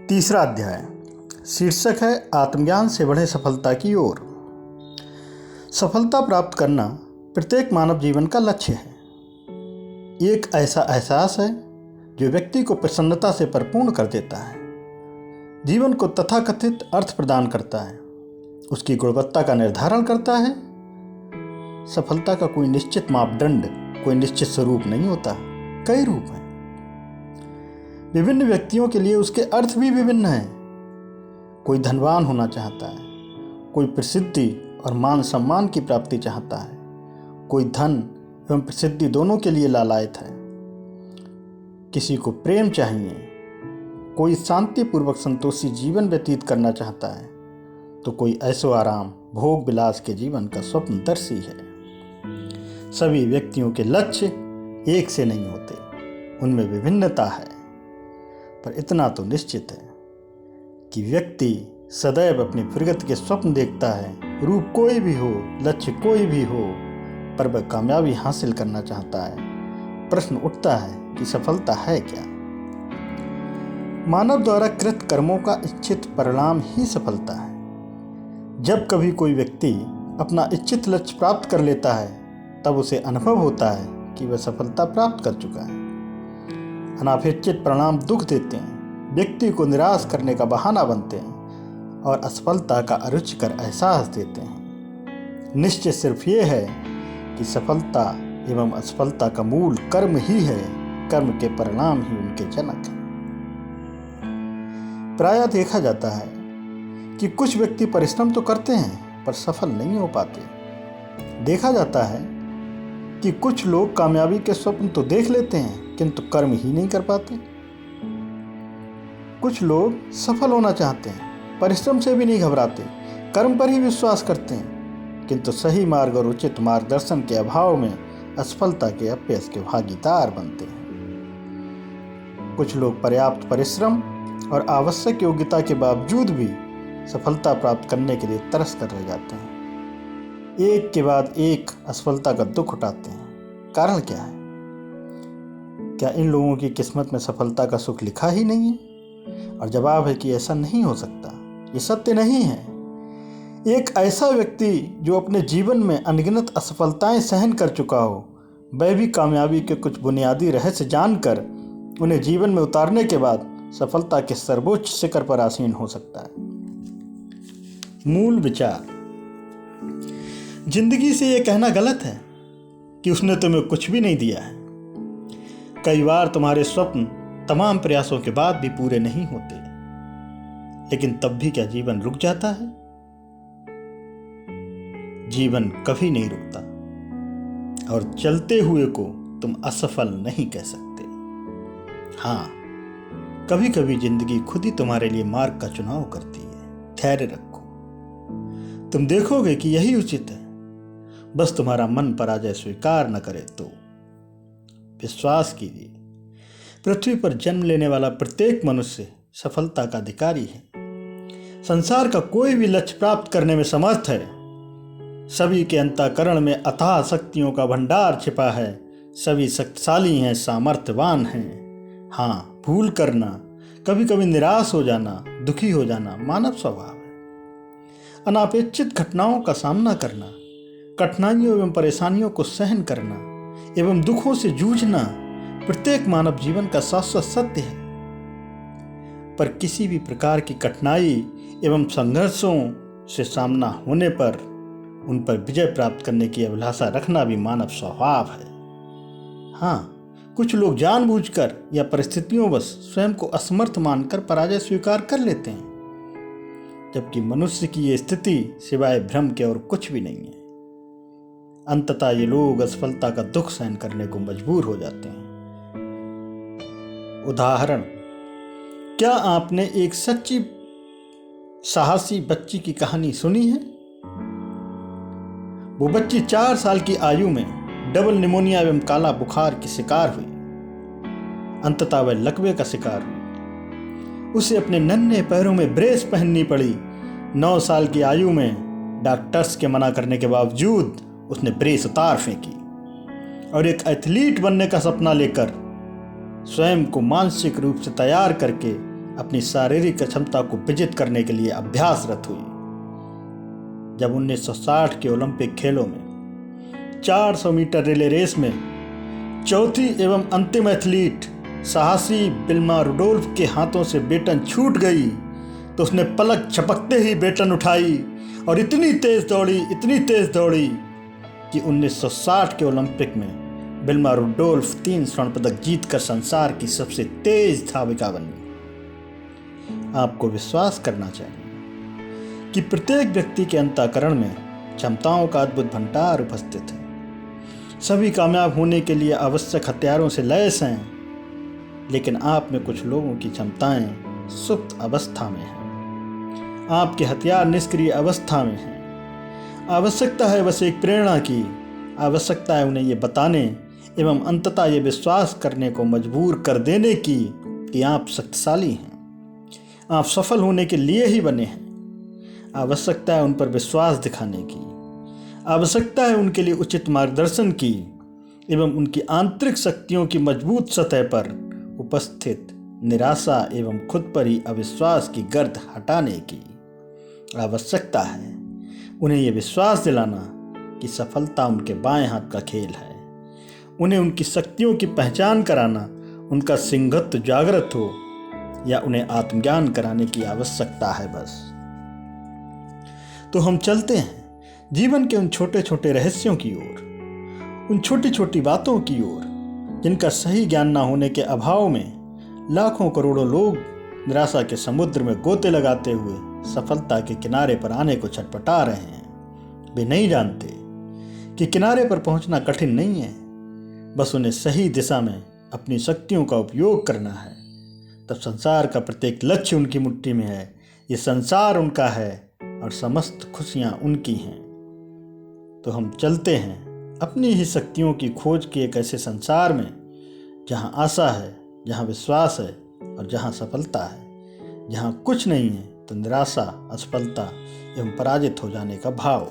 तीसरा अध्याय शीर्षक है आत्मज्ञान से बढ़े सफलता की ओर। सफलता प्राप्त करना प्रत्येक मानव जीवन का लक्ष्य है। एक ऐसा एहसास है जो व्यक्ति को प्रसन्नता से परिपूर्ण कर देता है, जीवन को तथाकथित अर्थ प्रदान करता है, उसकी गुणवत्ता का निर्धारण करता है। सफलता का कोई निश्चित मापदंड, कोई निश्चित स्वरूप नहीं होता, कई रूप हैं। विभिन्न व्यक्तियों के लिए उसके अर्थ भी विभिन्न हैं। कोई धनवान होना चाहता है, कोई प्रसिद्धि और मान सम्मान की प्राप्ति चाहता है, कोई धन एवं प्रसिद्धि दोनों के लिए लालायत है। किसी को प्रेम चाहिए, कोई शांतिपूर्वक संतोषी जीवन व्यतीत करना चाहता है, तो कोई ऐशो आराम भोग विलास के जीवन का स्वप्नदर्शी है। सभी व्यक्तियों के लक्ष्य एक से नहीं होते, उनमें विभिन्नता है, पर इतना तो निश्चित है कि व्यक्ति सदैव अपनी प्रगति के स्वप्न देखता है। रूप कोई भी हो, लक्ष्य कोई भी हो, पर वह कामयाबी हासिल करना चाहता है। प्रश्न उठता है कि सफलता है क्या? मानव द्वारा कृत कर्मों का इच्छित परिणाम ही सफलता है। जब कभी कोई व्यक्ति अपना इच्छित लक्ष्य प्राप्त कर लेता है, तब उसे अनुभव होता है कि वह सफलता प्राप्त कर चुका है। अनापेक्षित परिणाम दुख देते हैं, व्यक्ति को निराश करने का बहाना बनते हैं और असफलता का अरुचिकर एहसास देते हैं। निश्चय सिर्फ ये है कि सफलता एवं असफलता का मूल कर्म ही है, कर्म के परिणाम ही उनके जनक हैं। प्रायः देखा जाता है कि कुछ व्यक्ति परिश्रम तो करते हैं पर सफल नहीं हो पाते। देखा जाता है कि कुछ लोग कामयाबी के स्वप्न तो देख लेते हैं किंतु कर्म ही नहीं कर पाते। कुछ लोग सफल होना चाहते हैं, परिश्रम से भी नहीं घबराते, कर्म पर ही विश्वास करते हैं, किंतु सही मार्ग और उचित मार्गदर्शन के अभाव में असफलता के अपयश के भागीदार बनते हैं। कुछ लोग पर्याप्त परिश्रम और आवश्यक योग्यता के बावजूद भी सफलता प्राप्त करने के लिए तरस कर रह जाते हैं। एक के बाद एक असफलता का दुख उठाते हैं। कारण क्या है? क्या इन लोगों की किस्मत में सफलता का सुख लिखा ही नहीं है? और जवाब है कि ऐसा नहीं हो सकता, ये सत्य नहीं है। एक ऐसा व्यक्ति जो अपने जीवन में अनगिनत असफलताएं सहन कर चुका हो, वह भी कामयाबी के कुछ बुनियादी रहस्य जानकर उन्हें जीवन में उतारने के बाद सफलता के सर्वोच्च शिखर पर आसीन हो सकता है। मूल विचार: जिंदगी से यह कहना गलत है कि उसने तुम्हें कुछ भी नहीं दिया है। कई बार तुम्हारे स्वप्न तमाम प्रयासों के बाद भी पूरे नहीं होते, लेकिन तब भी क्या जीवन रुक जाता है? जीवन कभी नहीं रुकता और चलते हुए को तुम असफल नहीं कह सकते। हाँ, कभी कभी जिंदगी खुद ही तुम्हारे लिए मार्ग का चुनाव करती है। धैर्य रखो, तुम देखोगे कि यही उचित है। बस तुम्हारा मन पराजय स्वीकार न करे तो। विश्वास कीजिए, पृथ्वी पर जन्म लेने वाला प्रत्येक मनुष्य सफलता का अधिकारी है। संसार का कोई भी लक्ष्य प्राप्त करने में समर्थ है। सभी के अंतःकरण में अथाह शक्तियों का भंडार छिपा है। सभी शक्तिशाली हैं, सामर्थ्यवान हैं। हाँ, भूल करना, कभी कभी निराश हो जाना, दुखी हो जाना मानव स्वभाव है। अनापेक्षित घटनाओं का सामना करना, कठिनाइयों एवं परेशानियों को सहन करना एवं दुखों से जूझना प्रत्येक मानव जीवन का शाश्वत सत्य है। पर किसी भी प्रकार की कठिनाई एवं संघर्षों से सामना होने पर उन पर विजय प्राप्त करने की अभिलाषा रखना भी मानव स्वभाव है। हाँ, कुछ लोग जानबूझकर या परिस्थितियों स्वयं को असमर्थ मानकर पराजय स्वीकार कर लेते हैं, जबकि मनुष्य की ये स्थिति सिवाय भ्रम के और कुछ भी नहीं है। अंततः ये लोग असफलता का दुख सहन करने को मजबूर हो जाते हैं। उदाहरण: क्या आपने एक सच्ची साहसी बच्ची की कहानी सुनी है? वो बच्ची 4 साल की आयु में डबल निमोनिया एवं काला बुखार की शिकार हुई। अंततः वह लकवे का शिकार हुई। उसे अपने नन्हे पैरों में ब्रेस पहननी पड़ी। 9 साल की आयु में डॉक्टर्स के मना करने के बावजूद उसने ब्रेस उतार फेंकी और एक एथलीट बनने का सपना लेकर स्वयं को मानसिक रूप से तैयार करके अपनी शारीरिक क्षमता को विजित करने के लिए अभ्यासरत हुई। जब 1960 के ओलंपिक खेलों में 400 मीटर रिले रेस में चौथी एवं अंतिम एथलीट साहसी विल्मा रुडोल्फ के हाथों से बेटन छूट गई तो उसने पलक झपकते ही बेटन उठाई और इतनी तेज दौड़ी कि 1960 के ओलंपिक में विल्मा रुडोल्फ 3 स्वर्ण पदक जीतकर संसार की सबसे तेज धाविका बनी। आपको विश्वास करना चाहिए कि प्रत्येक व्यक्ति के अंतःकरण में क्षमताओं का अद्भुत भंडार उपस्थित है। सभी कामयाब होने के लिए आवश्यक हथियारों से लैस हैं, लेकिन आप में कुछ लोगों की क्षमताएं सुप्त अवस्था में हैं। आपके हथियार निष्क्रिय अवस्था में हैं। आवश्यकता है बस एक प्रेरणा की। आवश्यकता है उन्हें ये बताने एवं अंततः ये विश्वास करने को मजबूर कर देने की कि आप शक्तिशाली हैं। आप सफल होने के लिए ही बने हैं। आवश्यकता है उन पर विश्वास दिखाने की। आवश्यकता है उनके लिए उचित मार्गदर्शन की एवं उनकी आंतरिक शक्तियों की मजबूत सतह पर उपस्थित निराशा एवं खुद पर ही अविश्वास की गर्द हटाने की। आवश्यकता है उन्हें यह विश्वास दिलाना कि सफलता उनके बाएं हाथ का खेल है। उन्हें उनकी शक्तियों की पहचान कराना, उनका सिंहत्व जागृत हो या उन्हें आत्मज्ञान कराने की आवश्यकता है बस। तो हम चलते हैं जीवन के उन छोटे छोटे रहस्यों की ओर, उन छोटी छोटी बातों की ओर जिनका सही ज्ञान न होने के अभाव में लाखों करोड़ों लोग निराशा के समुद्र में गोते लगाते हुए सफलता के किनारे पर आने को छटपटा रहे हैं। वे नहीं जानते कि किनारे पर पहुंचना कठिन नहीं है, बस उन्हें सही दिशा में अपनी शक्तियों का उपयोग करना है। तब संसार का प्रत्येक लक्ष्य उनकी मुट्ठी में है। ये संसार उनका है और समस्त खुशियां उनकी हैं। तो हम चलते हैं अपनी ही शक्तियों की खोज के एक ऐसे संसार में जहां आशा है, जहां विश्वास है और जहां सफलता है। जहां कुछ नहीं है तो निराशा, असफलता एवं पराजित हो जाने का भाव।